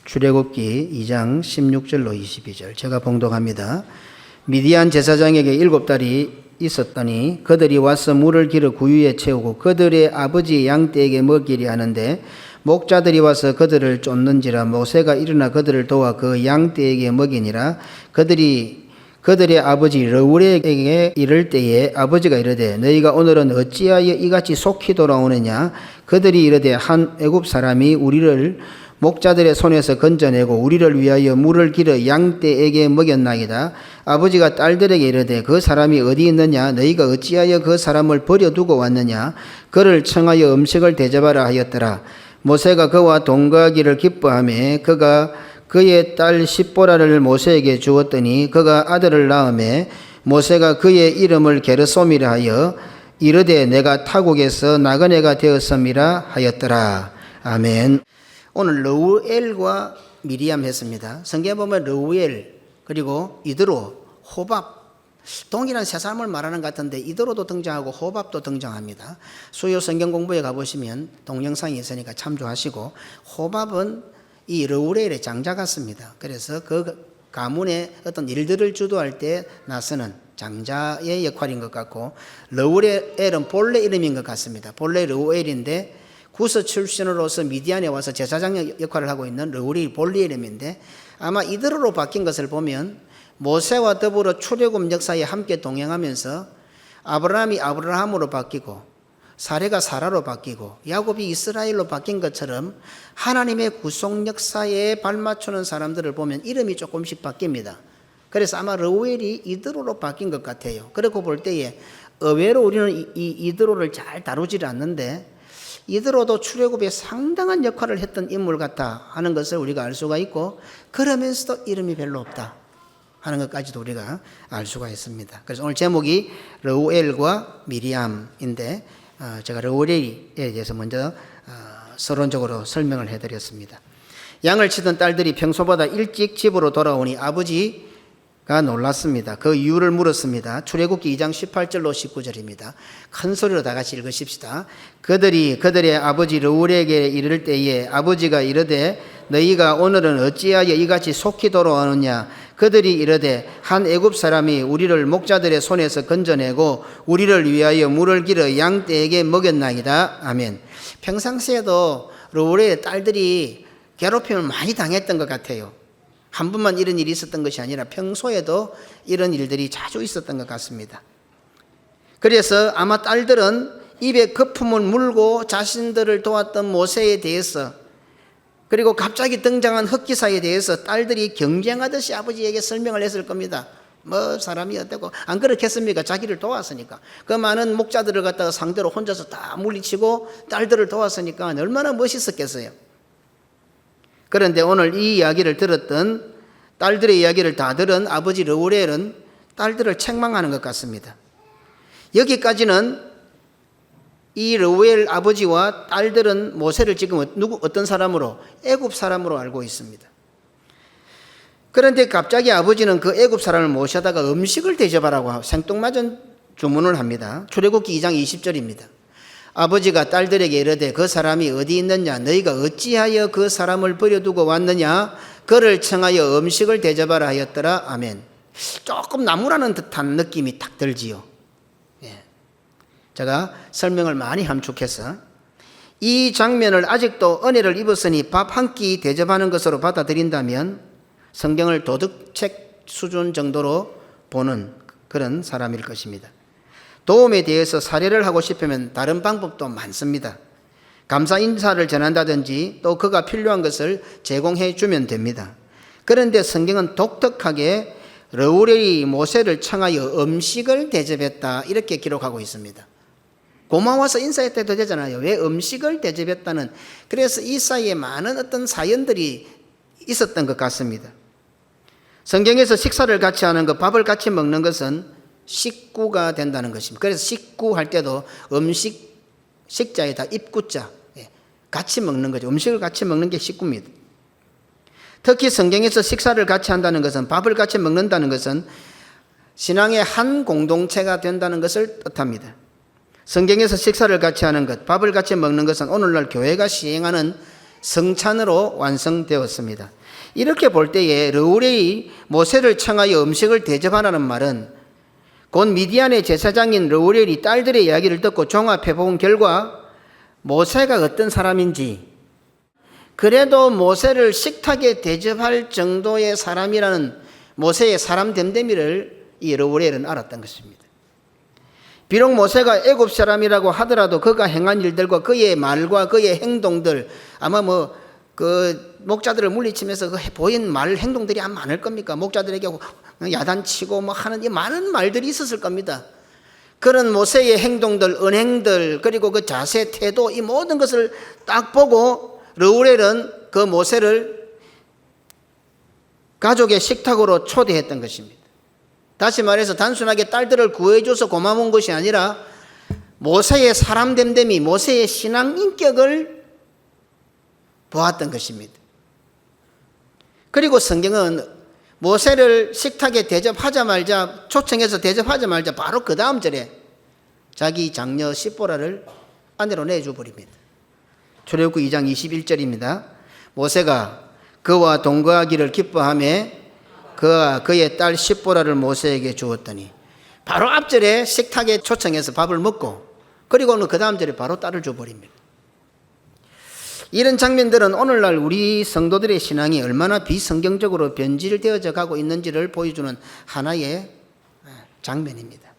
출애굽기 2장 16절로 22절 제가 봉독합니다. 미디안 제사장에게 7달이 있었더니 그들이 와서 물을 길어 구유에 채우고 그들의 아버지 양떼에게 먹이려 하는데 목자들이 와서 그들을 쫓는지라 모세가 일어나 그들을 도와 그 양떼에게 먹이니라. 그들의 아버지 르우엘에게 이를 때에 아버지가 이르되 너희가 오늘은 어찌하여 이같이 속히 돌아오느냐. 그들이 이르되 한 애굽 사람이 우리를 목자들의 손에서 건져내고 우리를 위하여 물을 길어 양떼에게 먹였나이다. 아버지가 딸들에게 이르되 그 사람이 어디 있느냐. 너희가 어찌하여 그 사람을 버려두고 왔느냐. 그를 청하여 음식을 대접하라 하였더라. 모세가 그와 동거하기를 기뻐하며 그가 그의 딸 십보라를 모세에게 주었더니 그가 아들을 낳음에 모세가 그의 이름을 게르솜이라 하여 이르되 내가 타국에서 나그네가 되었음이라 하였더라. 아멘. 오늘 르우엘과 미리암 했습니다. 성경에 보면 르우엘 그리고 이드로, 호밥 동일한 세 사람을 말하는 것 같은데 이드로도 등장하고 호밥도 등장합니다. 수요 성경 공부에 가보시면 동영상이 있으니까 참조하시고, 호밥은 이 르우엘의 장자 같습니다. 그래서 그 가문의 어떤 일들을 주도할 때 나서는 장자의 역할인 것 같고, 르우엘은 본래 이름인 것 같습니다. 본래 르우엘인데 구스 출신으로서 미디안에 와서 제사장 역할을 하고 있는 르우엘이 본래 이름인데, 아마 이드로로 바뀐 것을 보면 모세와 더불어 출애굽 역사에 함께 동행하면서 아브라함이 아브라함으로 바뀌고 사레가 사라로 바뀌고 야곱이 이스라엘로 바뀐 것처럼 하나님의 구속 역사에 발맞추는 사람들을 보면 이름이 조금씩 바뀝니다. 그래서 아마 르우엘이 이드로로 바뀐 것 같아요. 그렇고 볼 때에 의외로 우리는 이 이드로를 잘 다루질 않는데 이드로도 출애굽에 상당한 역할을 했던 인물 같다 하는 것을 우리가 알 수가 있고, 그러면서도 이름이 별로 없다 하는 것까지도 우리가 알 수가 있습니다. 그래서 오늘 제목이 르우엘과 미리암인데 제가 르우엘에 대해서 먼저 서론적으로 설명을 해드렸습니다. 양을 치던 딸들이 평소보다 일찍 집으로 돌아오니 아버지가 놀랐습니다. 그 이유를 물었습니다. 출애굽기 2장 18절로 19절입니다. 큰 소리로 다 같이 읽으십시다. 그들의 아버지 르우엘에게 이를 때에 아버지가 이르되 너희가 오늘은 어찌하여 이같이 속히 돌아오느냐. 그들이 이르되 한 애굽 사람이 우리를 목자들의 손에서 건져내고 우리를 위하여 물을 길어 양떼에게 먹였나이다. 아멘. 평상시에도 르우엘의 딸들이 괴롭힘을 많이 당했던 것 같아요. 한 번만 이런 일이 있었던 것이 아니라 평소에도 이런 일들이 자주 있었던 것 같습니다. 그래서 아마 딸들은 입에 거품을 물고 자신들을 도왔던 모세에 대해서, 그리고 갑자기 등장한 흑기사에 대해서 딸들이 경쟁하듯이 아버지에게 설명을 했을 겁니다. 뭐 사람이 어때고, 안 그렇겠습니까? 자기를 도왔으니까. 그 많은 목자들을 갖다가 상대로 혼자서 다 물리치고 딸들을 도왔으니까 얼마나 멋있었겠어요. 그런데 오늘 이 이야기를 들었던, 딸들의 이야기를 다 들은 아버지 르우엘은 딸들을 책망하는 것 같습니다. 여기까지는 이 르우엘 아버지와 딸들은 모세를 지금 어떤 사람으로? 애굽 사람으로 알고 있습니다. 그런데 갑자기 아버지는 그 애굽 사람을 모셔다가 음식을 대접하라고 생뚱맞은 주문을 합니다. 출애굽기 2장 20절입니다. 아버지가 딸들에게 이르되 그 사람이 어디 있느냐. 너희가 어찌하여 그 사람을 버려두고 왔느냐. 그를 청하여 음식을 대접하라 하였더라. 아멘. 조금 나무라는 듯한 느낌이 딱 들지요. 제가 설명을 많이 함축해서 이 장면을 아직도 은혜를 입었으니 밥 한 끼 대접하는 것으로 받아들인다면 성경을 도덕책 수준 정도로 보는 그런 사람일 것입니다. 도움에 대해서 사례를 하고 싶으면 다른 방법도 많습니다. 감사 인사를 전한다든지 또 그가 필요한 것을 제공해 주면 됩니다. 그런데 성경은 독특하게 르우엘이 모세를 청하여 음식을 대접했다 이렇게 기록하고 있습니다. 고마워서 인사했다도 되잖아요. 왜 음식을 대접했다는, 그래서 이 사이에 많은 어떤 사연들이 있었던 것 같습니다. 성경에서 식사를 같이 하는 것, 밥을 같이 먹는 것은 식구가 된다는 것입니다. 그래서 식구 할 때도 음식, 식자에다 입구자, 같이 먹는 거죠. 음식을 같이 먹는 게 식구입니다. 특히 성경에서 식사를 같이 한다는 것은, 밥을 같이 먹는다는 것은 신앙의 한 공동체가 된다는 것을 뜻합니다. 성경에서 식사를 같이 하는 것, 밥을 같이 먹는 것은 오늘날 교회가 시행하는 성찬으로 완성되었습니다. 이렇게 볼 때에 르우렐이 모세를 청하여 음식을 대접하라는 말은 곧 미디안의 제사장인 르우렐이 딸들의 이야기를 듣고 종합해 본 결과 모세가 어떤 사람인지, 그래도 모세를 식탁에 대접할 정도의 사람이라는 모세의 사람 됨됨이를 이 르우렐은 알았던 것입니다. 비록 모세가 애굽 사람이라고 하더라도 그가 행한 일들과 그의 말과 그의 행동들, 아마 그 목자들을 물리치면서 그 보인 말 행동들이 아마 많을 겁니까? 목자들에게 야단치고 하는 이 많은 말들이 있었을 겁니다. 그런 모세의 행동들, 은행들, 그리고 그 자세, 태도, 이 모든 것을 딱 보고 르우렐은 그 모세를 가족의 식탁으로 초대했던 것입니다. 다시 말해서 단순하게 딸들을 구해줘서 고마운 것이 아니라 모세의 사람 됨됨이, 모세의 신앙 인격을 보았던 것입니다. 그리고 성경은 모세를 식탁에 대접하자마자, 초청해서 대접하자마자 바로 그 다음 절에 자기 장녀 십보라를 아내로 내줘버립니다. 출애굽기 2장 21절입니다. 모세가 그와 동거하기를 기뻐하며 그와 그의 딸 십보라를 모세에게 주었더니, 바로 앞절에 식탁에 초청해서 밥을 먹고, 그리고는 그 다음 절에 바로 딸을 줘버립니다. 이런 장면들은 오늘날 우리 성도들의 신앙이 얼마나 비성경적으로 변질되어져 가고 있는지를 보여주는 하나의 장면입니다.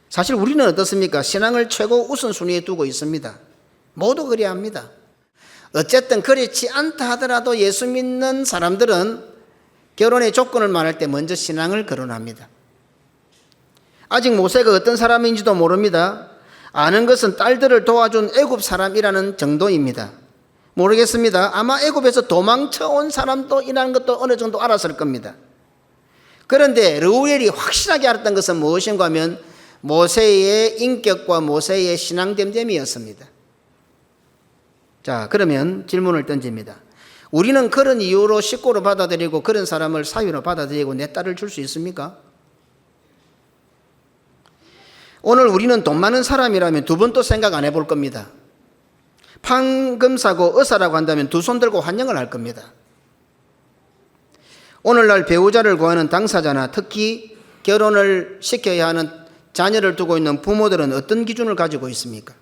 사실 우리는 어떻습니까? 신앙을 최고 우선순위에 두고 있습니다. 모두 그래야 합니다. 어쨌든 그렇지 않다 하더라도 예수 믿는 사람들은 결혼의 조건을 말할 때 먼저 신앙을 거론합니다. 아직 모세가 어떤 사람인지도 모릅니다. 아는 것은 딸들을 도와준 애굽 사람이라는 정도입니다. 모르겠습니다. 아마 애굽에서 도망쳐 온 사람도이라는 것도 어느 정도 알았을 겁니다. 그런데 르우엘이 확실하게 알았던 것은 무엇인가 하면 모세의 인격과 모세의 신앙됨됨이었습니다. 자, 그러면 질문을 던집니다. 우리는 그런 이유로 식구로 받아들이고 그런 사람을 사위로 받아들이고 내 딸을 줄 수 있습니까? 오늘 우리는 돈 많은 사람이라면 두 번 또 생각 안 해볼 겁니다. 판금사고 의사라고 한다면 두 손 들고 환영을 할 겁니다. 오늘날 배우자를 구하는 당사자나 특히 결혼을 시켜야 하는 자녀를 두고 있는 부모들은 어떤 기준을 가지고 있습니까?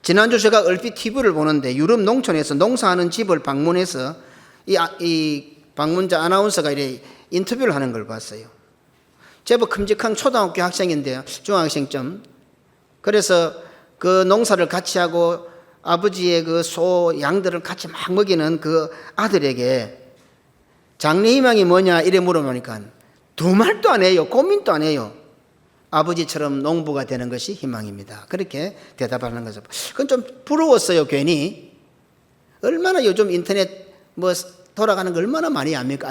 지난주 제가 얼핏 TV를 보는데 유럽 농촌에서 농사하는 집을 방문해서 이 방문자 아나운서가 이렇게 인터뷰를 하는 걸 봤어요. 제법 큼직한 초등학교 학생인데요. 중학생쯤. 그래서 그 농사를 같이 하고 아버지의 그 소, 양들을 같이 막 먹이는 그 아들에게 장래 희망이 뭐냐 이래 물어보니까 두 말도 안 해요. 고민도 안 해요. 아버지처럼 농부가 되는 것이 희망입니다. 그렇게 대답하는 거죠. 그건 좀 부러웠어요. 괜히. 얼마나 요즘 인터넷 돌아가는 거 얼마나 많이 압니까?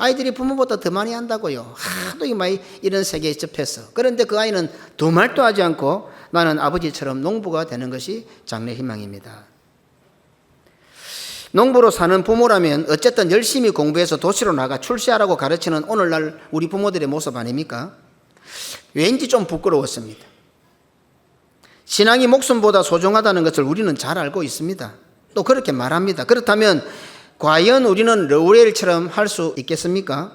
아이들이 부모보다 더 많이 한다고요. 하도 많이 이런 세계에 접해서. 그런데 그 아이는 두 말도 하지 않고 나는 아버지처럼 농부가 되는 것이 장래 희망입니다. 농부로 사는 부모라면 어쨌든 열심히 공부해서 도시로 나가 출세하라고 가르치는 오늘날 우리 부모들의 모습 아닙니까? 왠지 좀 부끄러웠습니다. 신앙이 목숨보다 소중하다는 것을 우리는 잘 알고 있습니다. 또 그렇게 말합니다. 그렇다면 과연 우리는 르우엘처럼 할 수 있겠습니까?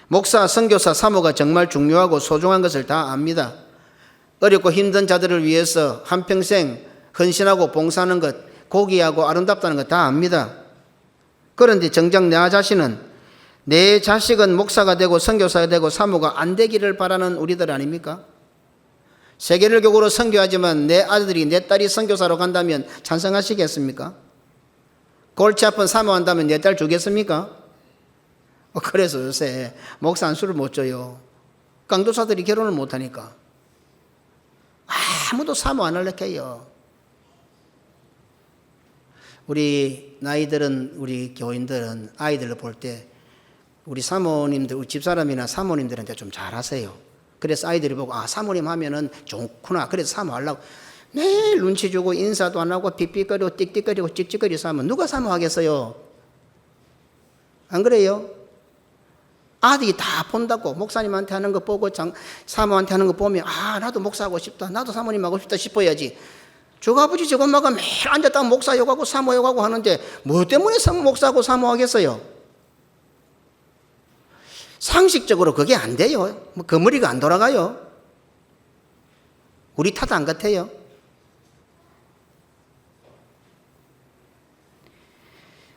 목사, 선교사, 사모가 정말 중요하고 소중한 것을 다 압니다. 어렵고 힘든 자들을 위해서 한평생 헌신하고 봉사하는 것, 고귀하고 아름답다는 것 다 압니다. 그런데 정작 내 자신은, 내 자식은 목사가 되고 선교사가 되고 사모가 안 되기를 바라는 우리들 아닙니까? 세계를 교구로 선교하지만 내 아들이 내 딸이 선교사로 간다면 찬성하시겠습니까? 골치 아픈 사모한다면 내 딸 주겠습니까? 그래서 요새 목사 한 수를 못 줘요. 강도사들이 결혼을 못하니까 아무도 사모 안 하려고 해요. 우리 나이들은, 우리 교인들은 아이들을 볼 때 우리 사모님들, 우리 집사람이나 사모님들한테 좀 잘하세요. 그래서 아이들이 보고 사모님 하면은 좋구나. 그래서 사모하려고 매일 눈치 주고 인사도 안 하고 삑삑거리고 띡띡거리고 찍찍거리서 하면 누가 사모하겠어요? 안 그래요? 아들이 다 본다고. 목사님한테 하는 거 보고 사모한테 하는 거 보면 나도 목사하고 싶다, 나도 사모님 하고 싶다 싶어야지. 저아버지 저엄마가 매일 앉았다가 목사 욕하고 사모 욕하고 하는데 뭐 때문에 목사하고 사모하겠어요? 상식적으로 그게 안 돼요. 그 머리가 안 돌아가요. 우리 탓 안 같아요.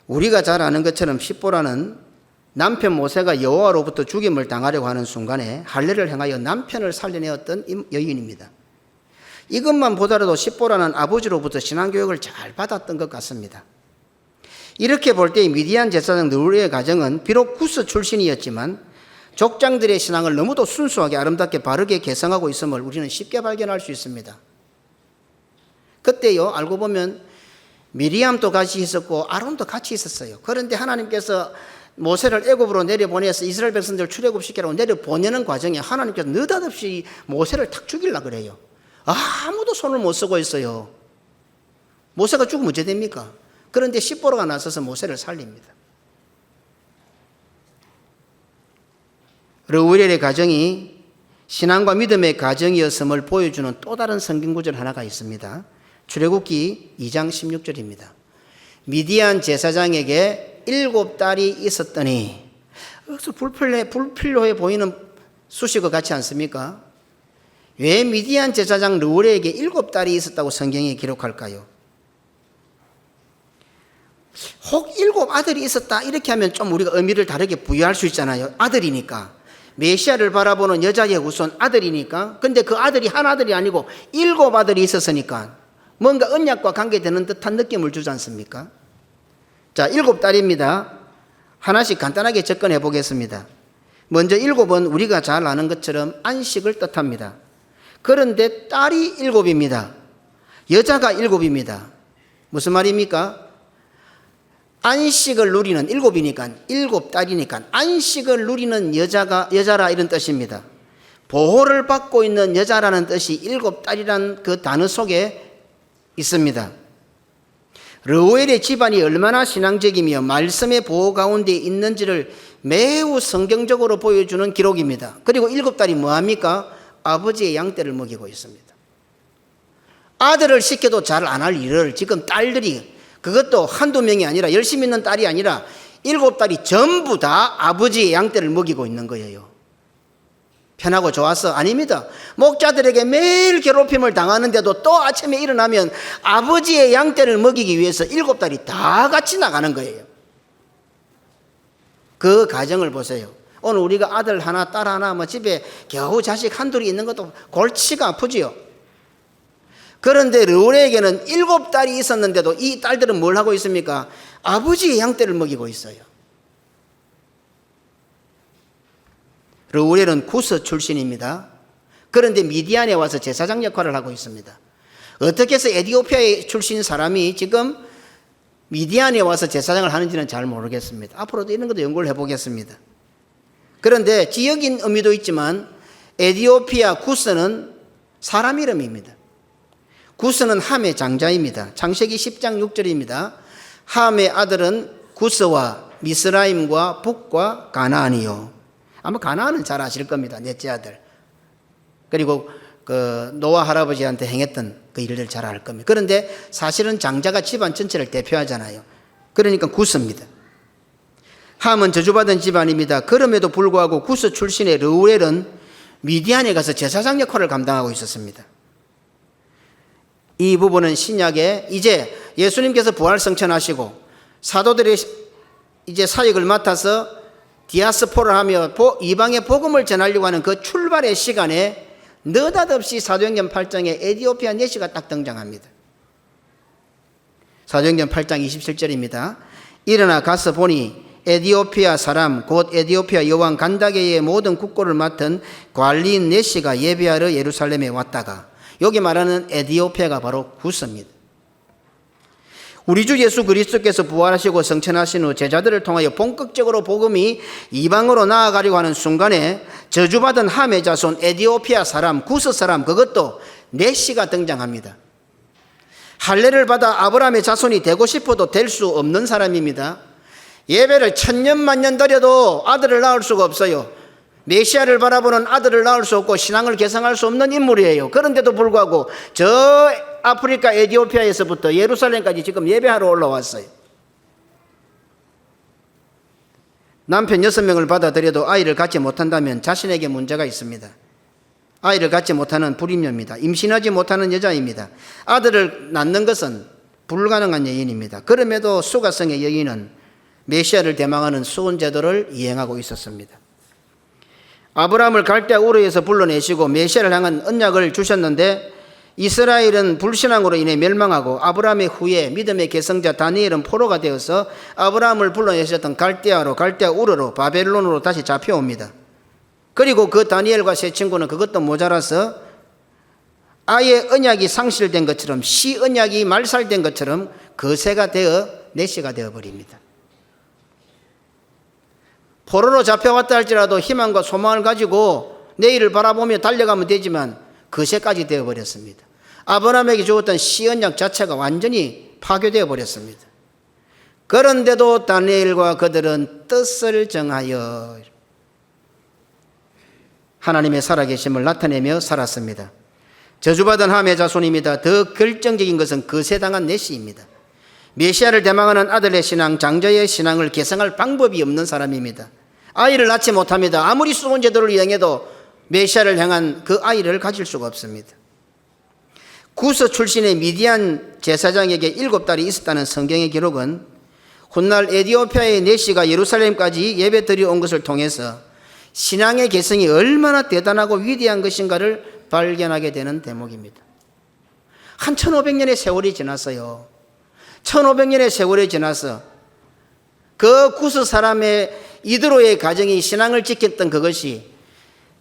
우리가 잘 아는 것처럼 십보라는 남편 모세가 여호와로부터 죽임을 당하려고 하는 순간에 할례를 행하여 남편을 살려내었던 여인입니다. 이것만 보더라도 십보라는 아버지로부터 신앙교육을 잘 받았던 것 같습니다. 이렇게 볼 때 미디안 제사장 느우리의 가정은 비록 구스 출신이었지만 족장들의 신앙을 너무도 순수하게 아름답게 바르게 개성하고 있음을 우리는 쉽게 발견할 수 있습니다. 그때요, 알고 보면 미리암도 같이 있었고 아론도 같이 있었어요. 그런데 하나님께서 모세를 애굽으로 내려보내서 이스라엘 백성들 출애굽시키라고 내려보내는 과정에 하나님께서 느닷없이 모세를 탁 죽이려고 그래요. 아무도 손을 못 쓰고 있어요. 모세가 죽으면 어째 됩니까? 그런데 십보라가 나서서 모세를 살립니다. 르우엘의 가정이 신앙과 믿음의 가정이었음을 보여주는 또 다른 성경 구절 하나가 있습니다. 출애굽기 2장 16절입니다. 미디안 제사장에게 7딸이 있었더니, 여기서 불필요해 보이는 수식어 같지 않습니까? 왜 미디안 제사장 르우엘에게 7딸이 있었다고 성경에 기록할까요? 혹 7 아들이 있었다 이렇게 하면 좀 우리가 의미를 다르게 부여할 수 있잖아요. 아들이니까. 메시아를 바라보는 여자의 우선 아들이니까. 근데 그 아들이 한 아들이 아니고 7 아들이 있었으니까 뭔가 언약과 관계되는 듯한 느낌을 주지 않습니까? 자, 7딸입니다. 하나씩 간단하게 접근해 보겠습니다. 먼저 7은 우리가 잘 아는 것처럼 안식을 뜻합니다. 그런데 딸이 7입니다. 여자가 7입니다. 무슨 말입니까? 안식을 누리는 7이니까 7딸이니까 안식을 누리는 여자라 이런 뜻입니다. 보호를 받고 있는 여자라는 뜻이 7딸이라는 그 단어 속에 있습니다. 르우엘의 집안이 얼마나 신앙적이며 말씀의 보호 가운데 있는지를 매우 성경적으로 보여주는 기록입니다. 그리고 7딸이 뭐합니까? 아버지의 양떼를 먹이고 있습니다. 아들을 시켜도 잘 안 할 일을 지금 딸들이, 그것도 한두 명이 아니라 열심히 있는 딸이 아니라 7딸이 전부 다 아버지의 양떼를 먹이고 있는 거예요. 편하고 좋아서? 아닙니다. 목자들에게 매일 괴롭힘을 당하는데도 또 아침에 일어나면 아버지의 양떼를 먹이기 위해서 7딸이 다 같이 나가는 거예요. 그 가정을 보세요. 오늘 우리가 아들 하나 딸 하나 뭐 집에 겨우 자식 한둘이 있는 것도 골치가 아프지요. 그런데 르우엘에게는 7딸이 있었는데도 이 딸들은 뭘 하고 있습니까? 아버지의 양떼를 먹이고 있어요. 르우엘은 구스 출신입니다. 그런데 미디안에 와서 제사장 역할을 하고 있습니다. 어떻게 해서 에티오피아의 출신 사람이 지금 미디안에 와서 제사장을 하는지는 잘 모르겠습니다. 앞으로도 이런 것도 연구를 해보겠습니다. 그런데 지역인 의미도 있지만 에티오피아 구스는 사람 이름입니다. 구스는 함의 장자입니다. 창세기 10장 6절입니다. 함의 아들은 구스와 미스라임과 북과 가나안이요. 아마 가나안은 잘 아실 겁니다. 넷째 아들. 그리고 그 노아 할아버지한테 행했던 그 일들 잘 알 겁니다. 그런데 사실은 장자가 집안 전체를 대표하잖아요. 그러니까 구스입니다. 함은 저주받은 집안입니다. 그럼에도 불구하고 구스 출신의 르우엘은 미디안에 가서 제사장 역할을 감당하고 있었습니다. 이 부분은 신약에 이제 예수님께서 부활 성천하시고 사도들의 이제 사역을 맡아서 디아스포를 하며 이방의 복음을 전하려고 하는 그 출발의 시간에 느닷없이 사도행전 8장에 에티오피아 내시가 딱 등장합니다. 사도행전 8장 27절입니다. 일어나 가서 보니 에티오피아 사람 곧 에티오피아 여왕 간다게의 모든 국고를 맡은 관리인 내시가 예배하러 예루살렘에 왔다가, 여기 말하는 에티오피아가 바로 구스입니다. 우리 주 예수 그리스도께서 부활하시고 성천하신 후 제자들을 통하여 본격적으로 복음이 이방으로 나아가려고 하는 순간에 저주받은 함의 자손 에티오피아 사람, 구스 사람, 그것도 내시가 등장합니다. 할례를 받아 아브라함의 자손이 되고 싶어도 될 수 없는 사람입니다. 예배를 1000년 만년 드려도 아들을 낳을 수가 없어요. 메시아를 바라보는 아들을 낳을 수 없고 신앙을 개성할 수 없는 인물이에요. 그런데도 불구하고 저 아프리카 에티오피아에서부터 예루살렘까지 지금 예배하러 올라왔어요. 남편 6명을 받아들여도 아이를 갖지 못한다면 자신에게 문제가 있습니다. 아이를 갖지 못하는 불임녀입니다. 임신하지 못하는 여자입니다. 아들을 낳는 것은 불가능한 여인입니다. 그럼에도 수가성의 여인은 메시아를 대망하는 수혼 제도를 이행하고 있었습니다. 아브라함을 갈대아 우르에서 불러내시고 메시아를 향한 언약을 주셨는데 이스라엘은 불신앙으로 인해 멸망하고 아브라함의 후에 믿음의 계승자 다니엘은 포로가 되어서 아브라함을 불러내셨던 갈대아 우르로 바벨론으로 다시 잡혀옵니다. 그리고 그 다니엘과 세 친구는 그것도 모자라서 아예 언약이 상실된 것처럼 시 언약이 말살된 것처럼 거세가 되어 내시가 되어버립니다. 포로로 잡혀왔다 할지라도 희망과 소망을 가지고 내일을 바라보며 달려가면 되지만 거세까지 되어버렸습니다. 아브라함에게 주었던 시 언약 자체가 완전히 파괴되어 버렸습니다. 그런데도 다니엘과 그들은 뜻을 정하여 하나님의 살아계심을 나타내며 살았습니다. 저주받은 함의 자손입니다. 더 결정적인 것은 거세당한 내시입니다. 메시아를 대망하는 아들의 신앙, 장자의 신앙을 개성할 방법이 없는 사람입니다. 아이를 낳지 못합니다. 아무리 수혼 제도를 이행해도 메시아를 향한 그 아이를 가질 수가 없습니다. 구스 출신의 미디안 제사장에게 7달이 있었다는 성경의 기록은 훗날 에티오피아의 내시가 예루살렘까지 예배드려 온 것을 통해서 신앙의 개성이 얼마나 대단하고 위대한 것인가를 발견하게 되는 대목입니다. 한 1500년의 세월이 지났어요. 1500년의 세월이 지나서 그 구스 사람의 이드로의 가정이 신앙을 지켰던 그것이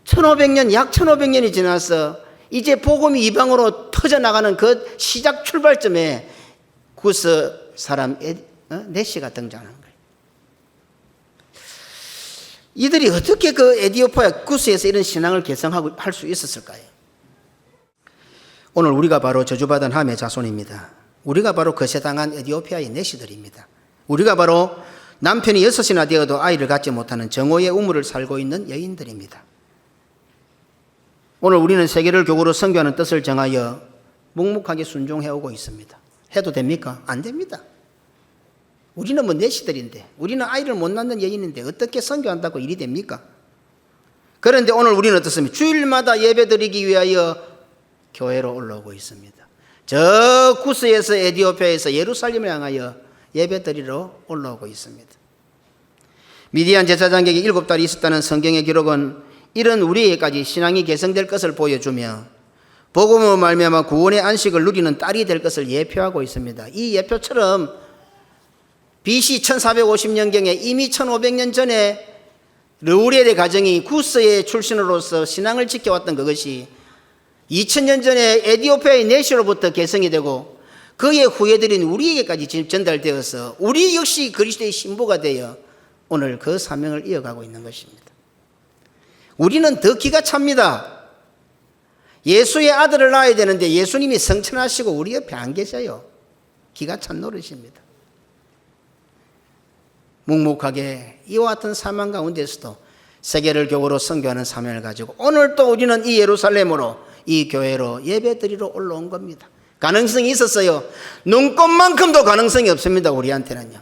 1500년, 약 1500년이 지나서 이제 복음이 이방으로 터져나가는 그 시작 출발점에 구스 사람 내시가 등장하는 거예요. 이들이 어떻게 그 에티오피아 구스에서 이런 신앙을 개성하고 할 수 있었을까요? 오늘 우리가 바로 저주받은 함의 자손입니다. 우리가 바로 거세당한 에티오피아의 내시들입니다. 우리가 바로 남편이 6이나 되어도 아이를 갖지 못하는 정오의 우물을 살고 있는 여인들입니다. 오늘 우리는 세계를 교구로 선교하는 뜻을 정하여 묵묵하게 순종해오고 있습니다. 해도 됩니까? 안 됩니다. 우리는 뭐 내시들인데, 우리는 아이를 못 낳는 여인인데 어떻게 선교한다고 일이 됩니까? 그런데 오늘 우리는 어떻습니까? 주일마다 예배드리기 위하여 교회로 올라오고 있습니다. 저 구스에서 에티오피아에서 예루살렘을 향하여 예배드리러 올라오고 있습니다. 미디안 제사장에게 7달이 있었다는 성경의 기록은 이런 우리에게까지 신앙이 개성될 것을 보여주며 복음으로 말미암아 구원의 안식을 누리는 딸이 될 것을 예표하고 있습니다. 이 예표처럼 BC 1450년경에 이미 1500년 전에 르우리엘의 가정이 구스의 출신으로서 신앙을 지켜왔던 그것이 2000년 전에 에티오피아의 내시로부터 개성이 되고 그의 후예들인 우리에게까지 전달되어서 우리 역시 그리스도의 신부가 되어 오늘 그 사명을 이어가고 있는 것입니다. 우리는 더 기가 찹니다. 예수의 아들을 낳아야 되는데 예수님이 성천하시고 우리 옆에 안 계셔요. 기가 찬 노릇입니다. 묵묵하게 이와 같은 사명 가운데서도 세계를 교구로 선교하는 사명을 가지고 오늘 또 우리는 이 예루살렘으로 이 교회로 예배드리러 올라온 겁니다. 가능성이 있었어요. 눈꽃만큼도 가능성이 없습니다. 우리한테는요.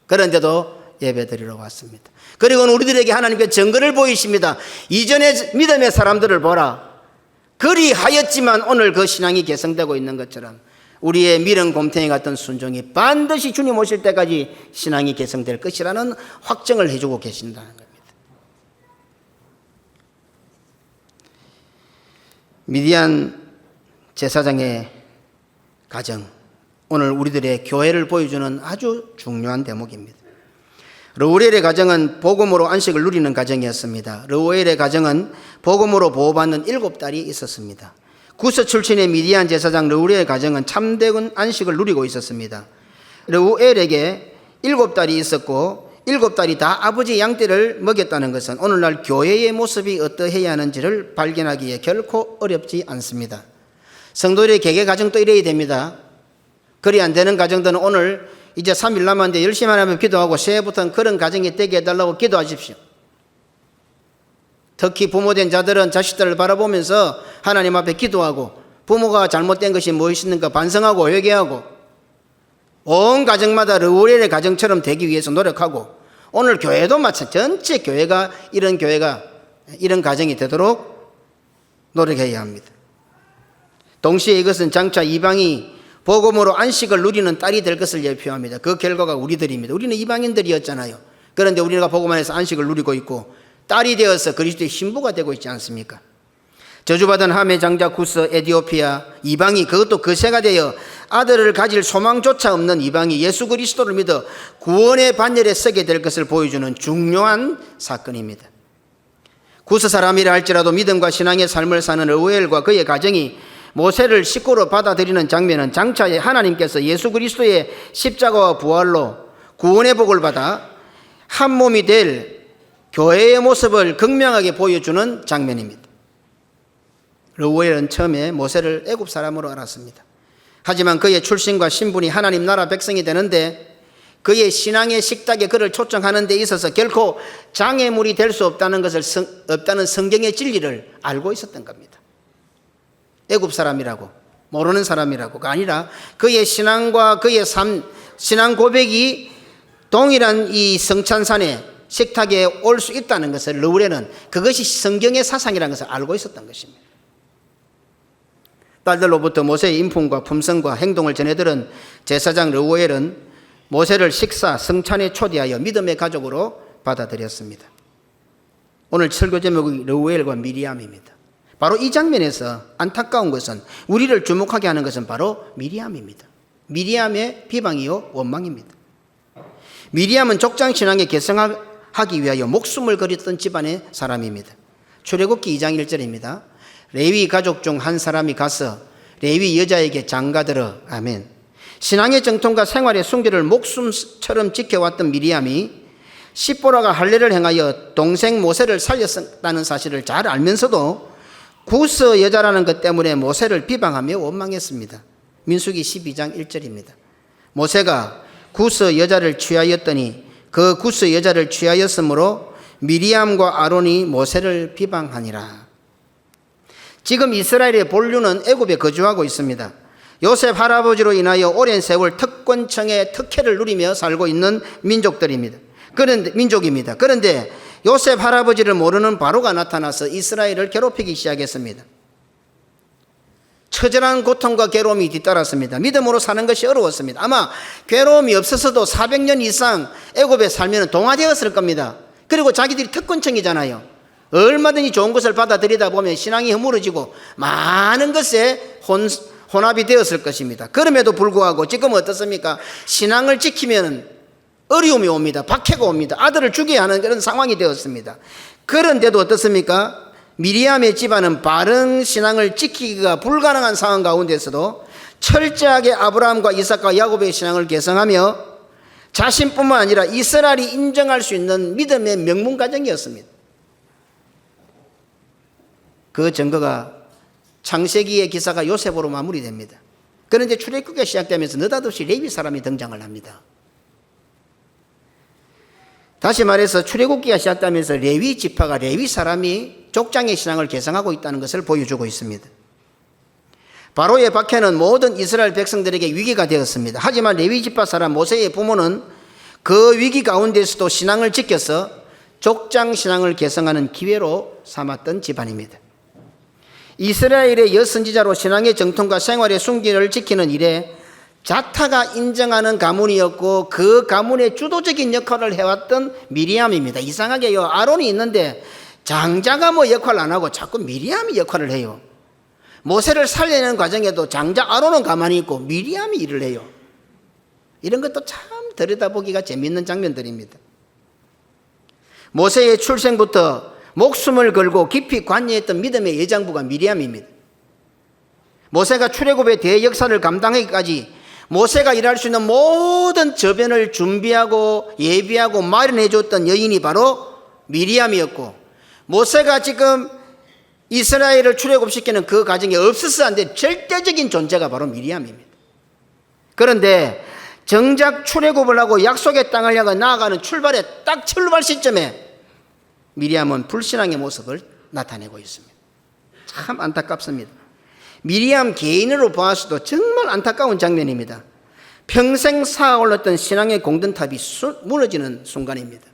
그런데도 예배드리러 왔습니다. 그리고 우리들에게 하나님께 증거를 보이십니다. 이전의 믿음의 사람들을 보라. 그리하였지만 오늘 그 신앙이 개성되고 있는 것처럼 우리의 미련 곰탱이 같은 순종이 반드시 주님 오실 때까지 신앙이 개성될 것이라는 확정을 해주고 계신다는 겁니다. 미디안 제사장의 가정, 오늘 우리들의 교회를 보여주는 아주 중요한 대목입니다. 르우엘의 가정은 복음으로 안식을 누리는 가정이었습니다. 르우엘의 가정은 복음으로 보호받는 7딸이 있었습니다. 구스 출신의 미디안 제사장 르우엘의 가정은 참된 안식을 누리고 있었습니다. 르우엘에게 7딸이 있었고 7딸이 다 아버지 양떼를 먹였다는 것은 오늘날 교회의 모습이 어떠해야 하는지를 발견하기에 결코 어렵지 않습니다. 성도들의 개개 가정도 이래야 됩니다. 그리 안 되는 가정들은 오늘 이제 3일 남았는데 열심히 하나님 기도하고 새해부터는 그런 가정이 되게 해달라고 기도하십시오. 특히 부모된 자들은 자식들을 바라보면서 하나님 앞에 기도하고 부모가 잘못된 것이 무엇인가 반성하고 회개하고 온 가정마다 르우엘의 가정처럼 되기 위해서 노력하고, 오늘 교회도 전체 교회가 이런 가정이 되도록 노력해야 합니다. 동시에 이것은 장차 이방이 복음으로 안식을 누리는 딸이 될 것을 예표합니다. 그 결과가 우리들입니다. 우리는 이방인들이었잖아요. 그런데 우리가 복음 안에서 안식을 누리고 있고 딸이 되어서 그리스도의 신부가 되고 있지 않습니까? 저주받은 함의 장자 구스 에디오피아 이방이, 그것도 거세가 되어 아들을 가질 소망조차 없는 이방이 예수 그리스도를 믿어 구원의 반열에 서게 될 것을 보여주는 중요한 사건입니다. 구스 사람이라 할지라도 믿음과 신앙의 삶을 사는 르우엘과 그의 가정이 모세를 식구로 받아들이는 장면은 장차에 하나님께서 예수 그리스도의 십자가와 부활로 구원의 복을 받아 한 몸이 될 교회의 모습을 극명하게 보여주는 장면입니다. 르우엘은 처음에 모세를 애굽 사람으로 알았습니다. 하지만 그의 출신과 신분이 하나님 나라 백성이 되는데 그의 신앙의 식탁에 그를 초청하는 데 있어서 결코 장애물이 될 수 없다는 성경의 진리를 알고 있었던 겁니다. 애굽 사람이라고, 모르는 사람이라고가 아니라 그의 신앙과 그의 신앙 고백이 동일한 이 성찬산의 식탁에 올 수 있다는 것을 르우엘은 그것이 성경의 사상이라는 것을 알고 있었던 것입니다. 딸들로부터 모세의 인품과 품성과 행동을 전해들은 제사장 르우엘은 모세를 식사, 성찬에 초대하여 믿음의 가족으로 받아들였습니다. 오늘 설교 제목이 르우엘과 미리암입니다. 바로 이 장면에서 안타까운 것은, 우리를 주목하게 하는 것은 바로 미리암입니다. 미리암의 비방이요 원망입니다. 미리암은 족장신앙에 개성하기 위하여 목숨을 걸었던 집안의 사람입니다. 출애굽기 2장 1절입니다. 레위 가족 중 한 사람이 가서 레위 여자에게 장가들어. 아멘. 신앙의 정통과 생활의 순결을 목숨처럼 지켜왔던 미리암이 십보라가 할례를 행하여 동생 모세를 살렸다는 사실을 잘 알면서도 구스 여자라는 것 때문에 모세를 비방하며 원망했습니다. 민수기 12장 1절입니다. 모세가 구스 여자를 취하였더니 그 구스 여자를 취하였으므로 미리암과 아론이 모세를 비방하니라. 지금 이스라엘의 본류는 애굽에 거주하고 있습니다. 요셉 할아버지로 인하여 오랜 세월 특권층의 특혜를 누리며 살고 있는 민족입니다. 그런데 요셉 할아버지를 모르는 바로가 나타나서 이스라엘을 괴롭히기 시작했습니다. 처절한 고통과 괴로움이 뒤따랐습니다. 믿음으로 사는 것이 어려웠습니다. 아마 괴로움이 없었어도 400년 이상 애굽에 살면 동화되었을 겁니다. 그리고 자기들이 특권층이잖아요. 얼마든지 좋은 것을 받아들이다 보면 신앙이 허물어지고 많은 것에 혼합이 되었을 것입니다. 그럼에도 불구하고 지금 어떻습니까? 신앙을 지키면 어려움이 옵니다. 박해가 옵니다. 아들을 죽여야 하는 그런 상황이 되었습니다. 그런데도 어떻습니까? 미리암의 집안은 바른 신앙을 지키기가 불가능한 상황 가운데서도 철저하게 아브라함과 이삭과 야곱의 신앙을 계승하며 자신뿐만 아니라 이스라엘이 인정할 수 있는 믿음의 명문 가정이었습니다. 그 증거가 창세기의 기사가 요셉으로 마무리됩니다. 그런데 출애굽기가 시작되면서 느닷없이 레위 사람이 등장을 합니다. 다시 말해서 출애굽기가 시작되면서 레위 지파가, 레위 사람이 족장의 신앙을 계승하고 있다는 것을 보여주고 있습니다. 바로의 박해는 모든 이스라엘 백성들에게 위기가 되었습니다. 하지만 레위 지파 사람 모세의 부모는 그 위기 가운데서도 신앙을 지켜서 족장 신앙을 계승하는 기회로 삼았던 집안입니다. 이스라엘의 여선지자로 신앙의 정통과 생활의 순기를 지키는 일에 자타가 인정하는 가문이었고 그 가문의 주도적인 역할을 해왔던 미리암입니다. 이상하게요, 아론이 있는데 장자가 역할을 안 하고 자꾸 미리암이 역할을 해요. 모세를 살려내는 과정에도 장자 아론은 가만히 있고 미리암이 일을 해요. 이런 것도 참 들여다보기가 재미있는 장면들입니다. 모세의 출생부터 목숨을 걸고 깊이 관여했던 믿음의 예장부가 미리암입니다. 모세가 출애굽의 대역사를 감당하기까지 모세가 일할 수 있는 모든 저변을 준비하고 예비하고 마련해 줬던 여인이 바로 미리암이었고, 모세가 지금 이스라엘을 출애굽시키는 그 과정에 없어서 안 된 절대적인 존재가 바로 미리암입니다. 그런데 정작 출애굽을 하고 약속의 땅을 향해 나아가는 출발 시점에 미리암은 불신앙의 모습을 나타내고 있습니다. 참 안타깝습니다. 미리암 개인으로 보았어도 정말 안타까운 장면입니다. 평생 쌓아올랐던 신앙의 공든탑이 무너지는 순간입니다.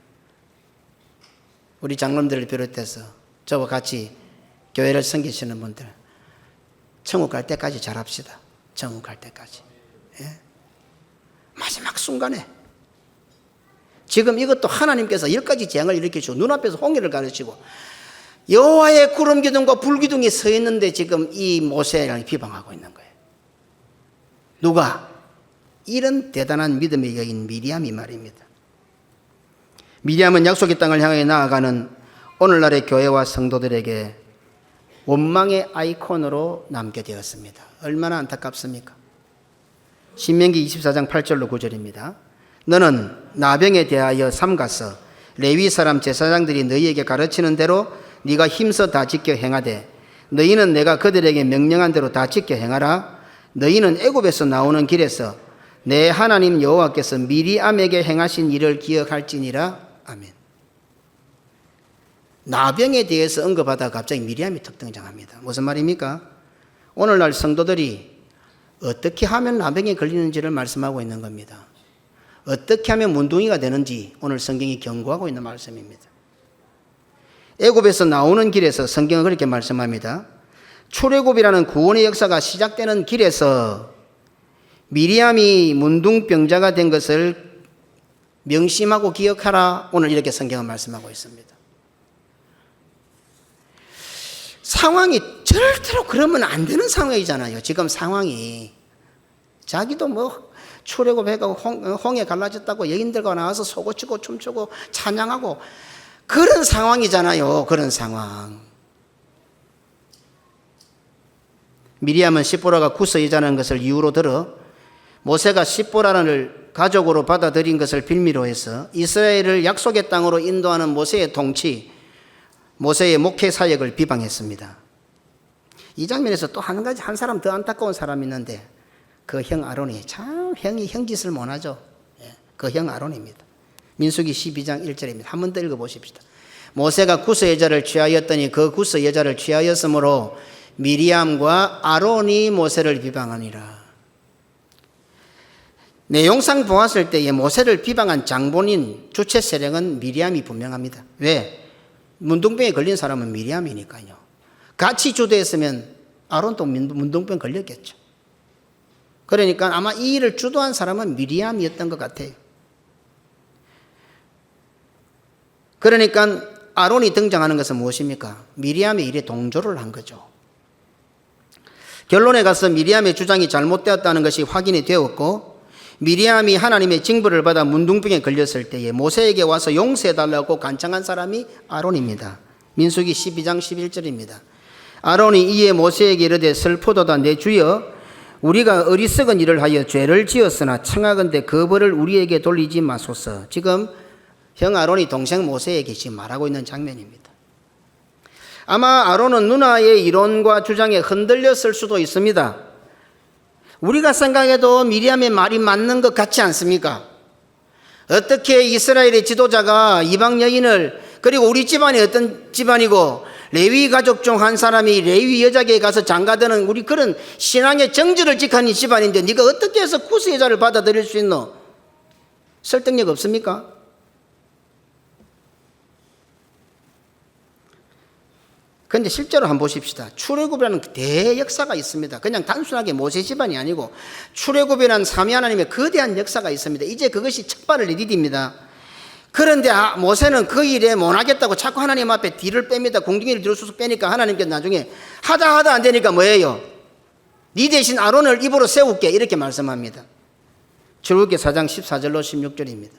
우리 장로님들을 비롯해서 저와 같이 교회를 섬기시는 분들, 천국 갈 때까지 잘합시다. 천국 갈 때까지. 예? 마지막 순간에 지금 이것도 하나님께서 10가지 재앙을 일으키시고 눈앞에서 홍해를 가르치고 여호와의 구름 기둥과 불 기둥이 서 있는데 지금 이 모세를 비방하고 있는 거예요. 누가? 이런 대단한 믿음의 여인 미리암이 말입니다. 미리암은 약속의 땅을 향해 나아가는 오늘날의 교회와 성도들에게 원망의 아이콘으로 남게 되었습니다. 얼마나 안타깝습니까? 신명기 24장 8절로 9절입니다. 너는 나병에 대하여 삼가서 레위 사람 제사장들이 너희에게 가르치는 대로 네가 힘써 다 지켜 행하되 너희는 내가 그들에게 명령한 대로 다 지켜 행하라. 너희는 애굽에서 나오는 길에서 내 하나님 여호와께서 미리암에게 행하신 일을 기억할지니라. 아멘. 나병에 대해서 언급하다가 갑자기 미리암이 턱 등장합니다. 무슨 말입니까? 오늘날 성도들이 어떻게 하면 나병에 걸리는지를 말씀하고 있는 겁니다. 어떻게 하면 문둥이가 되는지 오늘 성경이 경고하고 있는 말씀입니다. 애굽에서 나오는 길에서 성경은 그렇게 말씀합니다. 출애굽이라는 구원의 역사가 시작되는 길에서 미리암이 문둥병자가 된 것을 명심하고 기억하라. 오늘 이렇게 성경은 말씀하고 있습니다. 상황이 절대로 그러면 안 되는 상황이잖아요. 지금 상황이. 자기도 뭐 출애굽해가고 홍해 갈라졌다고 여인들과 나와서 소고치고 춤추고 찬양하고 그런 상황이잖아요. 그런 상황. 미리암은 십보라가 구스여자라는 것을 이유로 들어 모세가 십보라를 가족으로 받아들인 것을 빌미로 해서 이스라엘을 약속의 땅으로 인도하는 모세의 통치, 모세의 목회 사역을 비방했습니다. 이 장면에서 또 한 가지 한 사람 더 안타까운 사람이 있는데 그 형 아론이 참 형이 형짓을 못하죠. 그 형 아론입니다. 민수기 12장 1절입니다. 한 번 더 읽어보십시다. 모세가 구스 여자를 취하였더니 그 구스 여자를 취하였으므로 미리암과 아론이 모세를 비방하니라. 내용상 보았을 때에 모세를 비방한 장본인 주체 세력은 미리암이 분명합니다. 왜? 문둥병에 걸린 사람은 미리암이니까요. 같이 주도했으면 아론도 문둥병 걸렸겠죠. 그러니까 아마 이 일을 주도한 사람은 미리암이었던 것 같아요. 그러니까 아론이 등장하는 것은 무엇입니까? 미리암의 일에 동조를 한 거죠. 결론에 가서 미리암의 주장이 잘못되었다는 것이 확인이 되었고 미리암이 하나님의 징벌을 받아 문둥병에 걸렸을 때에 모세에게 와서 용서해달라고 간청한 사람이 아론입니다. 민수기 12장 11절입니다. 아론이 이에 모세에게 이르되 슬프도다 내 주여 우리가 어리석은 일을 하여 죄를 지었으나 청하건대 그 벌을 우리에게 돌리지 마소서. 지금 형 아론이 동생 모세에게 지금 말하고 있는 장면입니다. 아마 아론은 누나의 이론과 주장에 흔들렸을 수도 있습니다. 우리가 생각해도 미리암의 말이 맞는 것 같지 않습니까? 어떻게 이스라엘의 지도자가 이방 여인을, 그리고 우리 집안이 어떤 집안이고 레위 가족 중 한 사람이 레위 여자에게 가서 장가드는 우리 그런 신앙의 정절을 지키는 집안인데 네가 어떻게 해서 구스 여자를 받아들일 수 있노? 설득력 없습니까? 그런데 실제로 한번 보십시다. 출애굽이라는 대역사가 있습니다. 그냥 단순하게 모세 집안이 아니고 출애굽이라는 삼위 하나님의 거대한 역사가 있습니다. 이제 그것이 척발을 내디딥니다. 그런데 모세는 그 일에 못하겠다고 자꾸 하나님 앞에 뒤를 뺍니다. 공중이를 뒤로 쑥 빼니까 하나님께서 나중에 하다 안 되니까 뭐예요? 네 대신 아론을 입으로 세울게 이렇게 말씀합니다. 출애굽기 4장 14절로 16절입니다.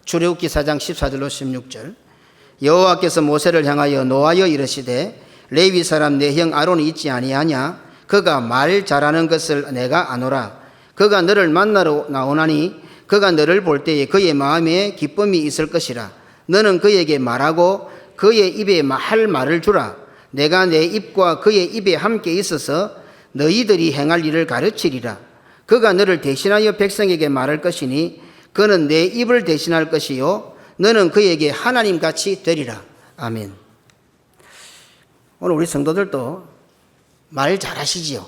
출애굽기 4장 14절로 16절. 여호와께서 모세를 향하여 노하여 이르시되 레위 사람 내 형 아론이 있지 아니하냐? 그가 말 잘하는 것을 내가 아노라. 그가 너를 만나러 나오나니 그가 너를 볼 때에 그의 마음에 기쁨이 있을 것이라. 너는 그에게 말하고 그의 입에 할 말을 주라. 내가 내 입과 그의 입에 함께 있어서 너희들이 행할 일을 가르치리라. 그가 너를 대신하여 백성에게 말할 것이니 그는 내 입을 대신할 것이요 너는 그에게 하나님같이 되리라. 아멘. 오늘 우리 성도들도 말 잘하시지요.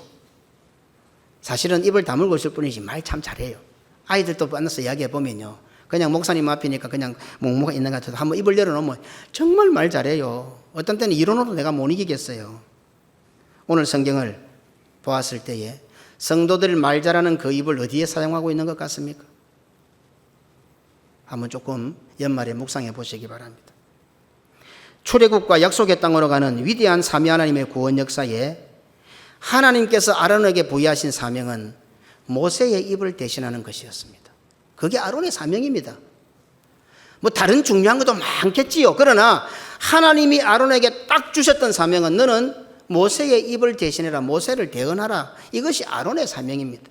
사실은 입을 다물고 있을 뿐이지 말 참 잘해요. 아이들도 만나서 이야기해 보면요, 그냥 목사님 앞이니까 그냥 묵묵히 있는 것 같아도 한번 입을 열어놓으면 정말 말 잘해요. 어떤 때는 이론으로 내가 못 이기겠어요. 오늘 성경을 보았을 때에 성도들 말 잘하는 그 입을 어디에 사용하고 있는 것 같습니까? 한번 조금 연말에 묵상해 보시기 바랍니다. 출애굽과 약속의 땅으로 가는 위대한 삼위 하나님의 구원 역사에 하나님께서 아론에게 부여하신 사명은 모세의 입을 대신하는 것이었습니다. 그게 아론의 사명입니다. 뭐 다른 중요한 것도 많겠지요. 그러나 하나님이 아론에게 딱 주셨던 사명은 너는 모세의 입을 대신해라, 모세를 대언하라. 이것이 아론의 사명입니다.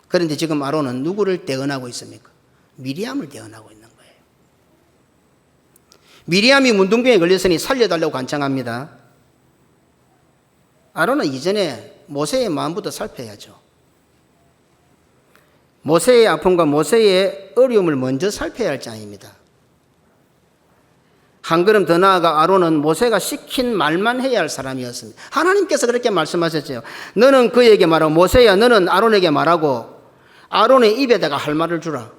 그런데 지금 아론은 누구를 대언하고 있습니까? 미리암을 대언하고 있는 거예요. 미리암이 문둥병에 걸렸으니 살려달라고 간청합니다. 아론은 이전에 모세의 마음부터 살펴야죠. 모세의 아픔과 모세의 어려움을 먼저 살펴야 할 자입니다. 한 걸음 더 나아가 아론은 모세가 시킨 말만 해야 할 사람이었습니다. 하나님께서 그렇게 말씀하셨죠. 너는 그에게 말하고, 모세야 너는 아론에게 말하고 아론의 입에다가 할 말을 주라.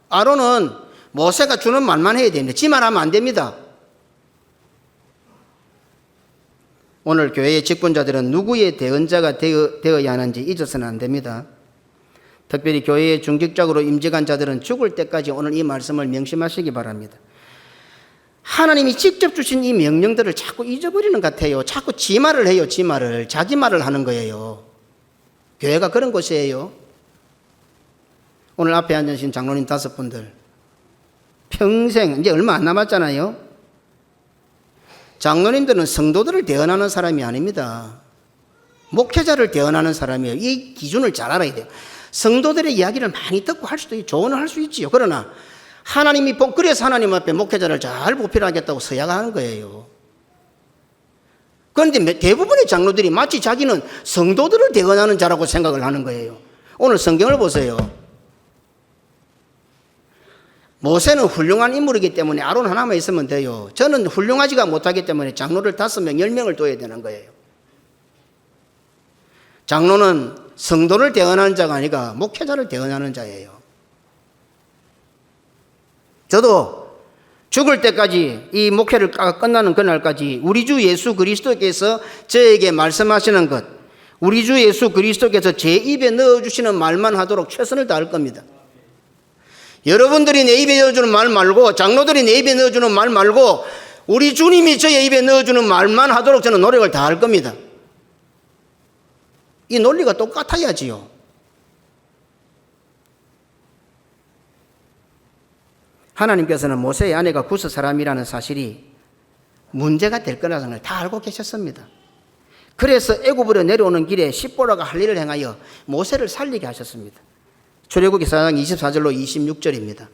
아론은 모세가 주는 말만 해야 됩니다. 지 말하면 안 됩니다. 오늘 교회의 직분자들은 누구의 대언자가 되어야 하는지 잊어서는 안 됩니다. 특별히 교회에 중직적으로 임직한 자들은 죽을 때까지 오늘 이 말씀을 명심하시기 바랍니다. 하나님이 직접 주신 이 명령들을 자꾸 잊어버리는 것 같아요. 자꾸 지 말을 해요. 지 말을. 자기 말을 하는 거예요. 교회가 그런 곳이에요. 오늘 앞에 앉으신 장로님 5분들 평생 이제 얼마 안 남았잖아요. 장로님들은 성도들을 대언하는 사람이 아닙니다. 목회자를 대언하는 사람이에요. 이 기준을 잘 알아야 돼요. 성도들의 이야기를 많이 듣고 할 수도 있고 조언을 할 수 있지요. 그러나 하나님이 그래서 하나님 앞에 목회자를 잘 보필하겠다고 서약하는 거예요. 그런데 대부분의 장로들이 마치 자기는 성도들을 대언하는 자라고 생각을 하는 거예요. 오늘 성경을 보세요. 모세는 훌륭한 인물이기 때문에 아론 하나만 있으면 돼요. 저는 훌륭하지가 못하기 때문에 장로를 5명, 10명을 둬야 되는 거예요. 장로는 성도를 대언하는 자가 아니라 목회자를 대언하는 자예요. 저도 죽을 때까지 이 목회를 끝나는 그날까지 우리 주 예수 그리스도께서 저에게 말씀하시는 것, 우리 주 예수 그리스도께서 제 입에 넣어주시는 말만 하도록 최선을 다할 겁니다. 여러분들이 내 입에 넣어주는 말 말고, 장로들이 내 입에 넣어주는 말 말고, 우리 주님이 저의 입에 넣어주는 말만 하도록 저는 노력을 다할 겁니다. 이 논리가 똑같아야지요. 하나님께서는 모세의 아내가 구스 사람이라는 사실이 문제가 될 거라는 걸 다 알고 계셨습니다. 그래서 애굽으로 내려오는 길에 십보라가 할 일을 행하여 모세를 살리게 하셨습니다. 출애굽기 4장 24절로 26절입니다.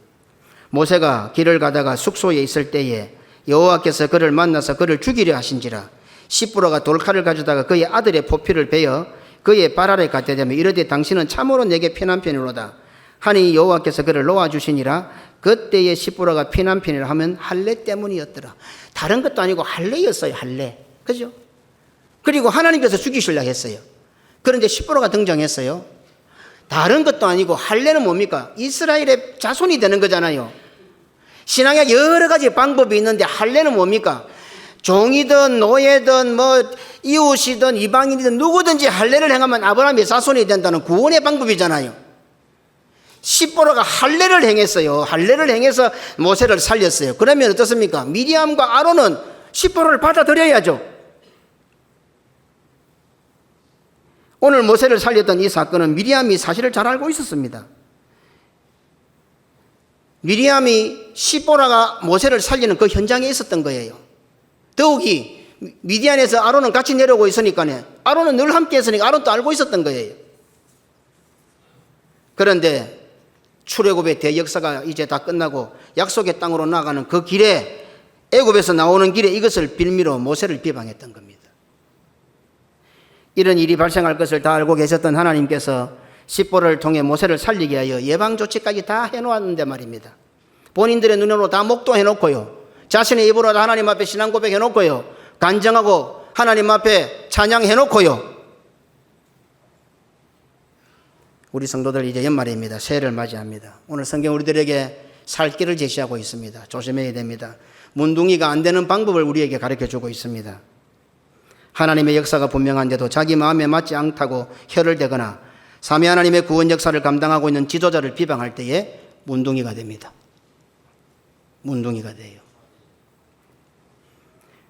모세가 길을 가다가 숙소에 있을 때에 여호와께서 그를 만나서 그를 죽이려 하신지라. 십보라가 돌칼을 가져다가 그의 아들의 포피를 베어 그의 발 아래 갖다 대며 이르되 당신은 참으로 내게 피난편이로다 하니 여호와께서 그를 놓아주시니라. 그때의 십보라가 피난편이라 하면 할례 때문이었더라. 다른 것도 아니고 할례였어요. 할례. 그죠? 그리고 하나님께서 죽이시려 했어요. 그런데 십보라가 등장했어요. 다른 것도 아니고 할례는 뭡니까? 이스라엘의 자손이 되는 거잖아요. 신앙에 여러 가지 방법이 있는데 할례는 뭡니까? 종이든 노예든 뭐 이웃이든 이방인이든 누구든지 할례를 행하면 아브라함의 자손이 된다는 구원의 방법이잖아요. 십보라가 할례를 행했어요. 할례를 행해서 모세를 살렸어요. 그러면 어떻습니까? 미리암과 아론은 십보라를 받아들여야죠. 오늘 모세를 살렸던 이 사건은 미리암이 사실을 잘 알고 있었습니다. 미리암이 십보라가 모세를 살리는 그 현장에 있었던 거예요. 더욱이 미디안에서 아론은 같이 내려오고 있으니까 아론은 늘 함께 했으니까 아론도 알고 있었던 거예요. 그런데 출애굽의 대역사가 이제 다 끝나고 약속의 땅으로 나가는 그 길에, 애굽에서 나오는 길에 이것을 빌미로 모세를 비방했던 겁니다. 이런 일이 발생할 것을 다 알고 계셨던 하나님께서 십보를 통해 모세를 살리게 하여 예방조치까지 다 해놓았는데 말입니다. 본인들의 눈으로 다 목도해놓고요, 자신의 입으로 하나님 앞에 신앙 고백해놓고요, 간증하고 하나님 앞에 찬양해놓고요. 우리 성도들 이제 연말입니다. 새해를 맞이합니다. 오늘 성경 우리들에게 살 길을 제시하고 있습니다. 조심해야 됩니다. 문둥이가 안 되는 방법을 우리에게 가르쳐주고 있습니다. 하나님의 역사가 분명한데도 자기 마음에 맞지 않다고 혀를 대거나 삼위 하나님의 구원 역사를 감당하고 있는 지도자를 비방할 때에 문둥이가 됩니다. 문둥이가 돼요.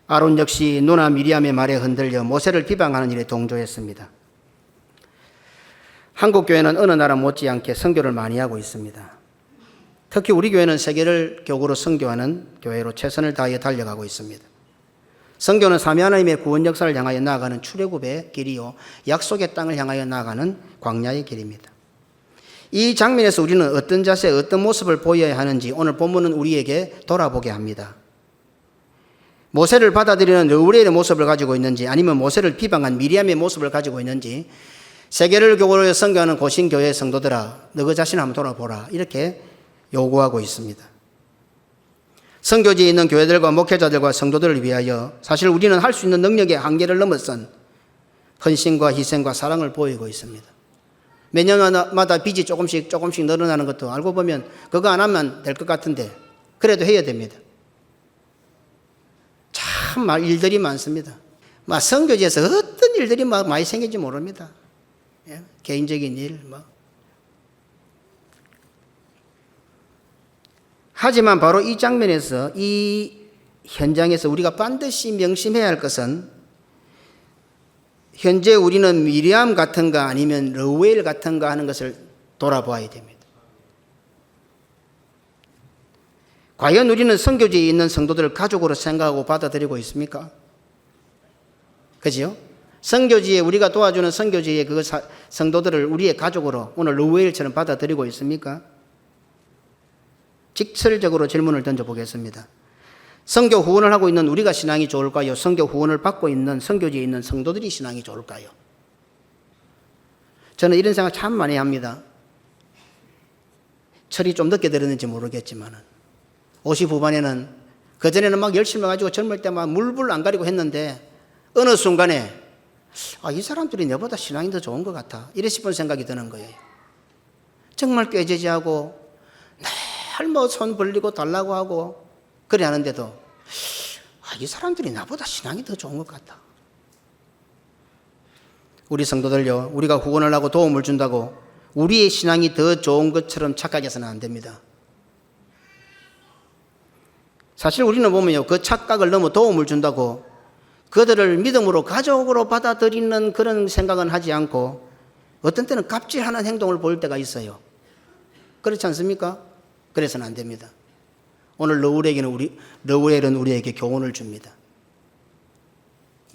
아론 역시 누나 미리암의 말에 흔들려 모세를 비방하는 일에 동조했습니다. 한국 교회는 어느 나라 못지않게 선교를 많이 하고 있습니다. 특히 우리 교회는 세계를 교구로 선교하는 교회로 최선을 다하여 달려가고 있습니다. 선교는 삼위 하나님의 구원 역사를 향하여 나아가는 출애굽의 길이요 약속의 땅을 향하여 나아가는 광야의 길입니다. 이 장면에서 우리는 어떤 자세, 어떤 모습을 보여야 하는지 오늘 본문은 우리에게 돌아보게 합니다. 모세를 받아들이는 르우엘의 모습을 가지고 있는지 아니면 모세를 비방한 미리암의 모습을 가지고 있는지 세계를 교구로 선교하는 고신교회 성도들아 너 자신 한번 돌아보라 이렇게 요구하고 있습니다. 선교지에 있는 교회들과 목회자들과 성도들을 위하여 사실 우리는 할 수 있는 능력의 한계를 넘어선 헌신과 희생과 사랑을 보이고 있습니다. 매년마다 빚이 조금씩 늘어나는 것도 알고 보면 그거 안 하면 될 것 같은데 그래도 해야 됩니다. 참 일들이 많습니다. 선교지에서 어떤 일들이 많이 생길지 모릅니다. 개인적인 일 하지만 바로 이 장면에서 이 현장에서 우리가 반드시 명심해야 할 것은 현재 우리는 미리암 같은가 아니면 르우엘 같은가 하는 것을 돌아보아야 됩니다. 과연 우리는 선교지에 있는 성도들을 가족으로 생각하고 받아들이고 있습니까? 그죠? 선교지에 우리가 도와주는 선교지의 그 성도들을 우리의 가족으로 오늘 르우엘처럼 받아들이고 있습니까? 직설적으로 질문을 던져보겠습니다. 선교 후원을 하고 있는 우리가 신앙이 좋을까요? 선교 후원을 받고 있는 선교지에 있는 성도들이 신앙이 좋을까요? 저는 이런 생각 참 많이 합니다. 철이 좀 늦게 들었는지 모르겠지만 50 후반에는 그전에는 막 열심히 해가지고 젊을 때 막 물불 안 가리고 했는데 어느 순간에 이 사람들이 내보다 신앙이 더 좋은 것 같아 이래 싶은 생각이 드는 거예요. 정말 꾀죄죄하고 늘 손 벌리고 달라고 하고 그래 하는데도 이 사람들이 나보다 신앙이 더 좋은 것 같다. 우리 성도들요, 우리가 후원을 하고 도움을 준다고 우리의 신앙이 더 좋은 것처럼 착각해서는 안 됩니다. 사실 우리는 보면요, 그 착각을 넘어 도움을 준다고 그들을 믿음으로 가족으로 받아들이는 그런 생각은 하지 않고 어떤 때는 갑질하는 행동을 보일 때가 있어요. 그렇지 않습니까? 그래서는 안 됩니다. 오늘 르우엘은 우리에게 교훈을 줍니다.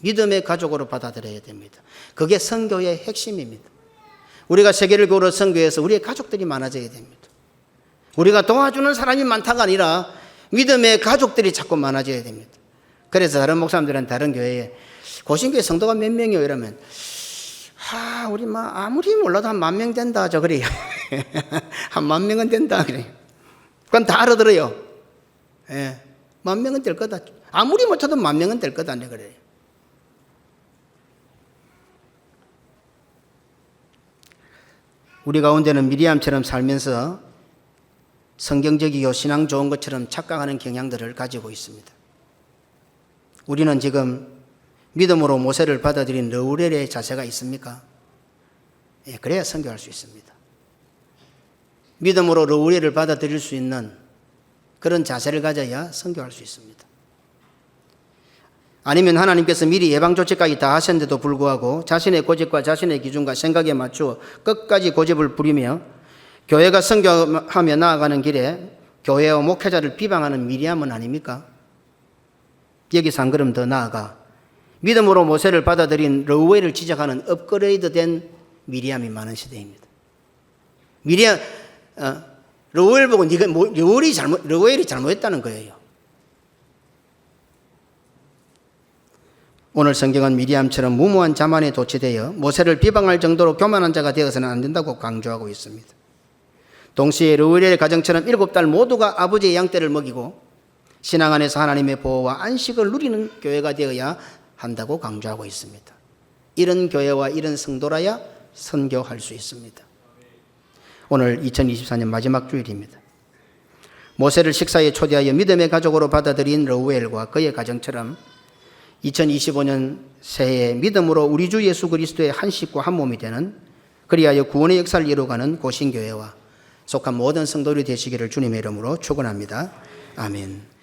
믿음의 가족으로 받아들여야 됩니다. 그게 선교의 핵심입니다. 우리가 세계를 교우로 선교해서 우리의 가족들이 많아져야 됩니다. 우리가 도와주는 사람이 많다가 아니라 믿음의 가족들이 자꾸 많아져야 됩니다. 그래서 다른 목사님들은 다른 교회에 고신교회 성도가 몇 명이요 이러면 우리 아무리 몰라도 한 10,000명 된다 저 그래요. 한 10,000명은 된다 그래요. 그건 다 알아들어요. 10,000명은 될 거다. 아무리 못해도 10,000명은 될 거다 그래요. 우리 가운데는 미리암처럼 살면서 성경적이고 신앙 좋은 것처럼 착각하는 경향들을 가지고 있습니다. 우리는 지금 믿음으로 모세를 받아들인 르우엘의 자세가 있습니까? 그래야 선교할 수 있습니다. 믿음으로 르우엘을 받아들일 수 있는 그런 자세를 가져야 선교할 수 있습니다. 아니면 하나님께서 미리 예방조치까지 다 하셨는데도 불구하고 자신의 고집과 자신의 기준과 생각에 맞추어 끝까지 고집을 부리며 교회가 선교하며 나아가는 길에 교회와 목회자를 비방하는 미리암은 아닙니까? 여기서 한 걸음 더 나아가 믿음으로 모세를 받아들인 르우엘을 지적하는 업그레이드된 미리암이 많은 시대입니다. 르우엘 보고 네가 르우엘이 잘못했다는 거예요. 오늘 성경은 미리암처럼 무모한 자만에 도취되어 모세를 비방할 정도로 교만한 자가 되어서는 안 된다고 강조하고 있습니다. 동시에 르우엘의 가정처럼 7달 모두가 아버지의 양떼를 먹이고 신앙 안에서 하나님의 보호와 안식을 누리는 교회가 되어야 한다고 강조하고 있습니다. 이런 교회와 이런 성도라야 선교할 수 있습니다. 오늘 2024년 마지막 주일입니다. 모세를 식사에 초대하여 믿음의 가족으로 받아들인 러우엘과 그의 가정처럼 2025년 새해 믿음으로 우리 주 예수 그리스도의 한 식구 한 몸이 되는, 그리하여 구원의 역사를 이루어가는 고신교회와 속한 모든 성도들이 되시기를 주님의 이름으로 축원합니다. 아멘.